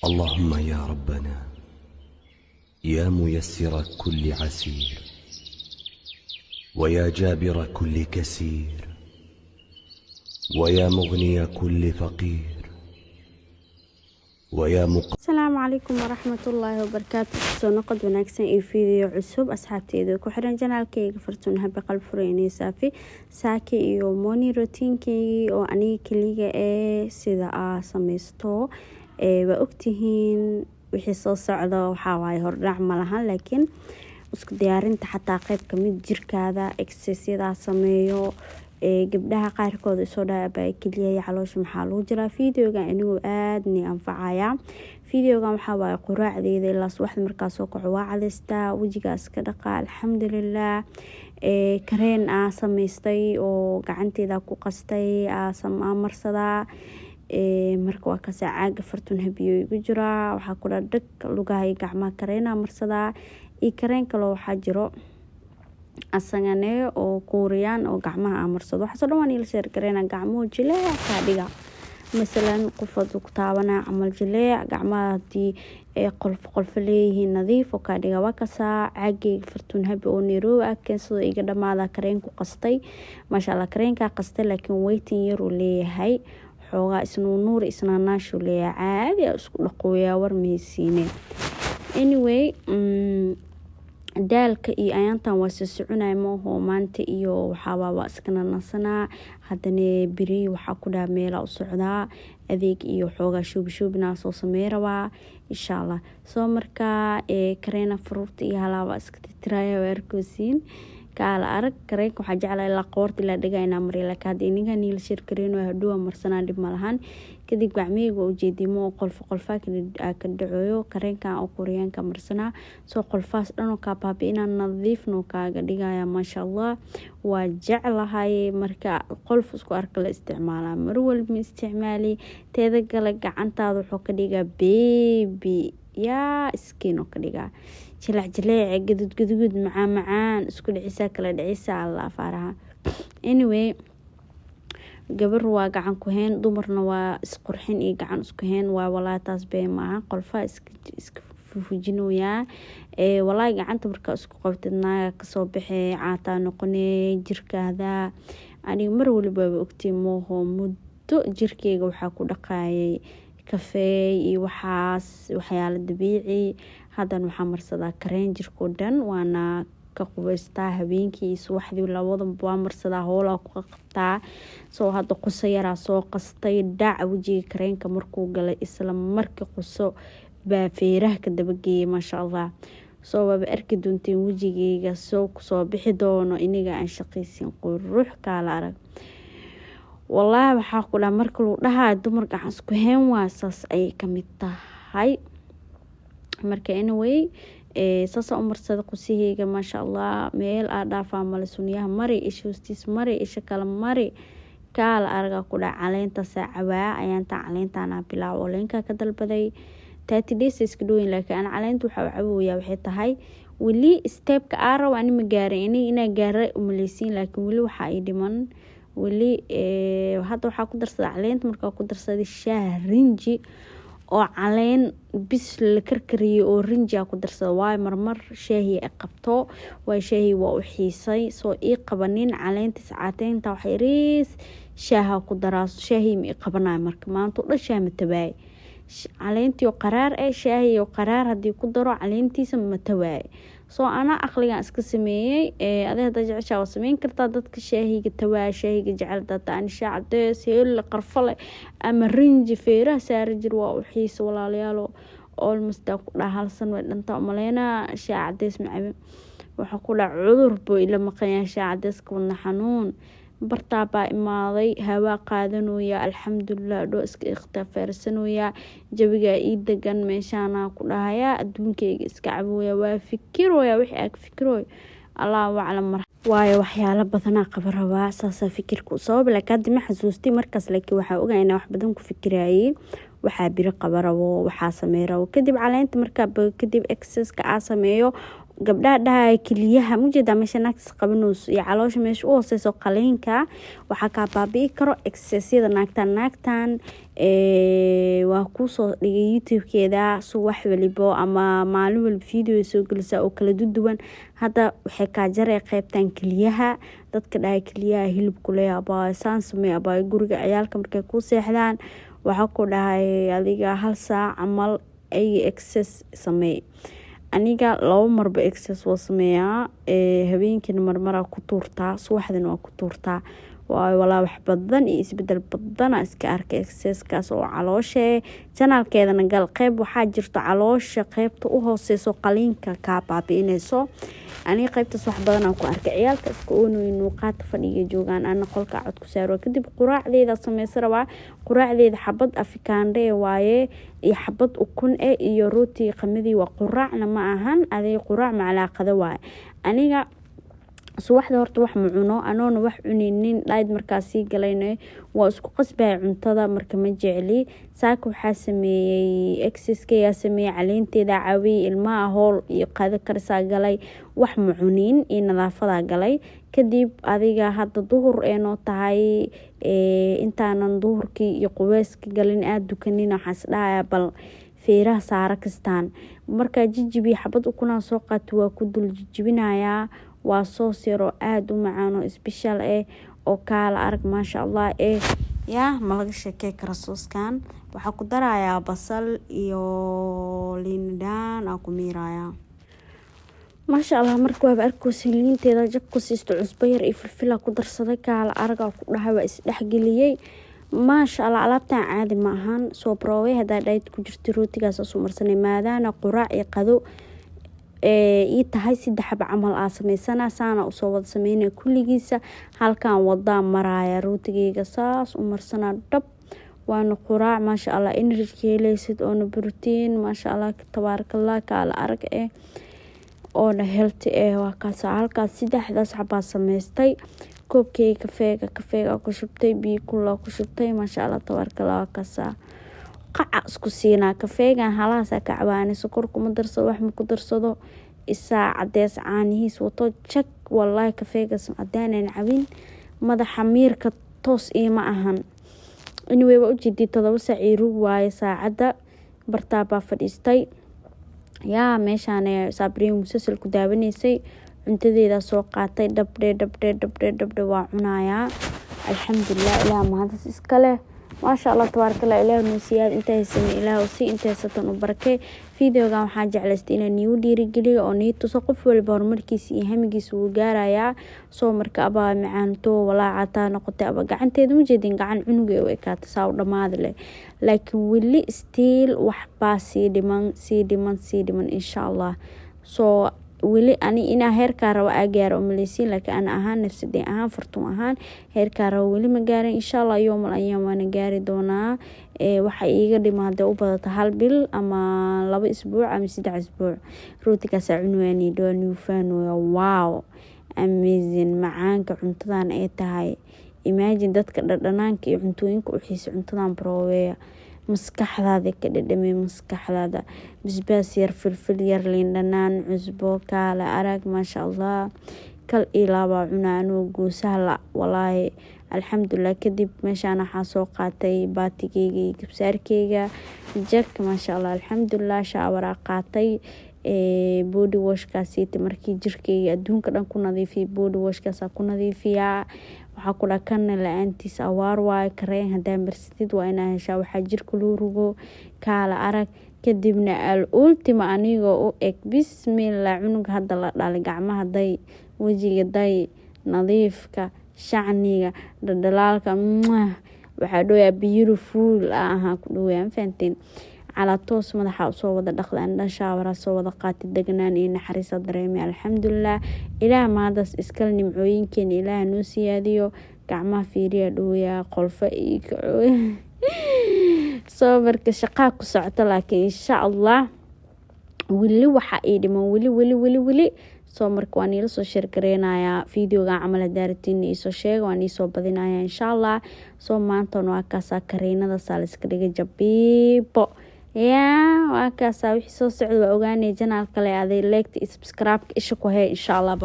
اللهم يا ربنا يا ميسر كل عسير ويا جابر كل كسير ويا مغني كل فقير السلام عليكم ورحمة الله وبركاته. soo noqod wanaagsan iyo video cusub asxaabteedu ku xiran janaalkayga Fartuun Habi Qalb Fureyni Saafi saaki iyo morning routine-kayga oo aniga kaliya sida sameysto waa ogtihiin wixii soo socdo waxa waaye hordhac ma lahan laakiin isku diyaarinta xataa qayb kamid jirkaada exercise-yada sameeyo gabdhaha qaarkood soo dhaabay kaliya caloosha maxaa loo jiraa videoga anigu aad ni anfacaya videoga waxa waaye quraacdeeda ilaa subaxda markaa soo kaco waa cadaystaa wajigaas ka dhaqa alxamdulillah kareen sameystay oo gacanteeda ku qastay marsada marka waa ka saacaga Fartuun Habiyo igu jira waxa ku dhadhag lugahay gacmaha kareen marsada kareen kale waxa jiro asagane oo Korean oo gacmaha amarsado waxa soo dhawaan ila sheer gareena gacmo jileec ka dhiga مثلا قفض كتابنا عمل جليع قعماتي قلف ليه نظيف وكاديغا وكسا عاقي Fartuun Habi oo نيرو أكن سو إيقا دمادا كرينكو قستي ما شاء الله كرينكا قستي لكن ويتين يرو ليه هاي حوغا اسنو نور اسنا ناشو ليه عادي اسكو لقويا ورميسيني anyway daalka iyo ayaantan waa socunay mooho maanta iyo waxa waa iskana nasana hadana biri waxa ku dhaa meel u socdaa adeeg iyo xooga shubina soo sameeyaa insha Allah soo marka kareena fruit iyo halaaba iska tiraya warkoosiin kala arag kareenka waxa jeclay la qoorti la dhigayna marila ka hadiniga niil shir kareeno haduu marsanaa dib malahan kadib gacmeyga u jeedimo qolfa ka dhacayo kareenka oo Koreanka marsanaa soo qolfaas dhan oo ka baabiina nadiifno kaaga dhigaya ma sha Allah waa jeclahay marka qolf isku arka la isticmaala mar walba isticmaali teeda gala gacantaada wuxuu ka dhigaa baby ya iskiin oo ka dhigaa jileec gadud macaan isku dhicisa kala dhicisa Allah faaraha anyway gabar waa gacan ku heen dumarna waa isqurxin iyo gacan isku heen waa walaataas bee maaha qolfa iska fujinooya walaa gacanta marka isku qabtidnaa ka soo baxay caata noqonay jirkaada ani mar waliba ogtay mooho muddo jirkeyga waxa ku dhaqaayay kafee iyo waxyaalo dabiici hadan waxa marsadaa kareen jirko dhan waana ka qubaystaa habeenkii subaxdii labadaba waa marsadaa hoola ku qabtaa soo hada quso yara soo qastay dhac wajiga kareenka markuu galay isla markii quso baa feeraha ka dabageeyay ma sha Allah soo waba arki doonteen wajigeyga soo ku soo bixi doono iniga aan shaqaysin qurux kala arag wallahi waxa ku dhaa marka loo dhahaa dumar gacan isku heen waasaas ay kamid tahay marka anyway sasa umarsada qusiheyga ma sha Allah meel dhaafa mal sunniyaha mari ishoostis mari isha kala mari kala arga ku dhaa caleenta saacawaa ayaanta caleentana bilaaw oo leenka ka dalbaday 30 days iska dhooyin laakiin caleenta waxa caawaya waxay tahay wali stepka aaraw ani ma gaarin ina gaaray umaleeysin laakiin wali waxa ay dhiman wali hadda waxa ku darsaday caleenta marka ku darsaday shaah rinji oo caleen bis la karkariyo oo rinji ku darsada way marmar shaahi ay qabto way shaahi waa u xiisay soo ii qabanin caleenta saacadeynta wax yariis shaaha ku daraas shaahi mi qabanay marka maanta u dhashay ma tabaay caleentiyo qaraar shaahi iyo qaraar hadii ku daro caleentiisa ma tabaay soo ana aqliga iska sameeyay adeeda jecesha oo sameyn kartaa dadka shaahiga tabaa shaahiga jecel dad aan shaacade seel qarfale ama rinji feeraha saar jir waa u xiis walaalayaal almost ku dhahalsan way dhanta maleena shaacade ismacay waxa ku dhac cudur boo ila maqan shaacade iska wadna xanuun bartaaba imaaday hawa qaadanooya alxamdulillah doo iska ikhtifaarsanooya jawiga ii degan meeshana ku dhahaya adduunkeyga iska cabooya waa fikirooya wixii aad fikirooy Allah waclam waayo waxyaalo badan qabaraba saasa fikirku sabab la ka dima xasuustay markaas laakiin waxa ogaayna wax badan ku fikirayay waxa biri qabarabo waxa sameeyo kadib caleenta marka kadib exercise ka sameeyo gabdhaha dhahay kaliyaha mujeda meesha naagtas qabanayso iyo caloosha meesha u hooseyso qaliinka waxa ka baabi'i karo excessyada naagtan waa ku soo dhigay YouTube-keeda soo wax waliba ama maalin walba video soo galisa oo kala duwan hada waxay ka jaray qaybtan kaliyaha dadka dhahay kaliyaha hilib kuleeya aba saan samee aba guriga ciyaalka markay ku seexdaan waxa ku dhahay adiga hal saac amal ay excess samee aniga 2 marba excess waa sameeyaa habeenkii marmara ku tuurtaa subaxdina waa ku tuurtaa walaa wax badan iyo isbedel badan iska arkay excess kaas oo caloosha channelkeedana gal qayb waxa jirto caloosha qaybta u hooseyso qaliinka ka baabiinayso ani qaybtaas wax badan ku arkay ciyaalka iska inuu qaata fadhiga joogan ana qolka cod ku saaro kadib quraacdeeda sameysaraba quraacdeeda xabad afikaande waaye iyo xabad ukun iyo rooti qamadi waa quraacna ma ahan aday quraac macalaaqada waaye aniga subaxda horta wax ma cuno anoona wax cuninin dhayd markaas galayna waa isku qasbay cuntada marka ma jecli saaka waxa sameeyay excess-ka ya sameeyay caleenteeda caawi ilmaha hool iyo qaada karisa galay wax ma cunin in nadaafada galay kadib adiga hadda duhur noo tahay intaanan duhurkii iyo quweyska galin aad dukanin waxaas dhaaya bal feeraha saara kastaan marka jijibi xabad ukuna soo qaato waa ku dul jijibinaya waa soo siro aad u macaan oo special oo kala arag ma sha Allah ya malaga sheekay kara sooskan waxa ku darayaa basal iyo liindaan aku miiraya ma sha Allah markuu arko siliinteeda jabku siisto cusbo yar iyo filfil ku darsaday kala arag ku dhahay waa is dhaxgeliyay ma sha Allah alaabtan caadi ma ahan soo brooway hada dhayd ku jirto rootigaas oo marsanay maadaana quraac iyo qado tahay 3 xab camal sameysana saana u soo wada sameeyay kulligiisa halkan wada maraya rootigeyga saas u marsana dab waana quraac ma sha Allah energy helaysid oo protein ma sha Allah tabarakallah kala arag oo healthy waa kaas halkaas 3daas xab sameystay koobkeyga kafeega ku shubtay biyo kulul ku shubtay ma sha Allah tabarakallah kaas qaca isku siina kafeega halaas ka cabaani sokor kuma darsado wax ma ku darsado isa cadeys caanihiis wato check wallahi kafeega adaanan cabin madaxa miirka toos ma ahan anyway waa u jeedii 7 saac waaye saacada bartaaba fadhiistay yaa meeshaan Sabriin musalsal ku daawanaysay cuntadeeda soo qaatay dabdhe waa cunaaya alxamdulillah ilaa maanta iskale ما شاء الله تبارك الله إله نسياد انتهي سنة إله وسي انتهي ستن وبركة فيديو قام حاجة على استينا نيو ديري قلي أو نيتو سقف والبرمركيسي همجيس وقارايا سو مركا أبا معانتو ولا عطا نقطة أبا قعن تيدو مجدين قعن عنوغي وإكات ساو دماذلي لكن واللي ستيل وحبا سيدمان إن شاء الله سو wili ani ina heerka rawa agaaro umaleysii laakiin ana ahaan nafsadii ahaan fartum ahaan heerka rawa wili ma gaarin insha Allah yoomal ayaan waan gaari doonaa waxa iiga dhimaade u badata hal bil ama 2 isbuuc ama 3 isbuuc rootigaas cunwaani doon faano wow amazing macaanka cuntadan ay tahay imagine dadka dhadhanaanka iyo cuntooyinka u xiiso cuntadan broweya maskaxdaada ka dhadhamay maskaxdaada bisbaas yar filfil yar liin dhanaan cusbo kala arag ma sha Allah kal ilaaba cunaano goosaha wallahi alxamdulillah kadib meeshaan waxa soo qaatay baatigeyga gabsaarkeyga jak ma sha Allah alxamdulillah shaawara qaatay body wash kaasita markii jirkeyga adduunka dhan ku nadiifiyay body wash kaas ku nadiifiyaa waxa ku dhakan la'aantiis awaar waay kareen hadaa marsatid waa inaa heshaa waxa jirka loo rugo kala arag kadibna al ultima anigo u eg bismillah cunug hada la dhalay gacmaha day wajiga day nadiifka shacniga dhadhalaalka waxa dhooya beautiful ku dhooyaan faanteen على توس مدحا soo wada dhaqdaan shaawara soo wada qaatay degnaan iyo naxariis dareemay alxamdulillah ilaa maadaas iskal nimcooyinkeen ilaa noo siyaadiyo gacmaha fiiriya dhooya qolfa soo marka shaqa ku socota laakiin insha Allah wili waxa ay dhiman wili soo marka waan ila soo share gareynaya videoga amal daartiin isoo sheeg waan isoo badinaya insha Allah soo maanta waa kaasa kareenada saaliska dhiga jabiibo يا وكاسا وحي سو سocdo waa ogaanay channel kale aday like subscribe isha ku hay insha Allah.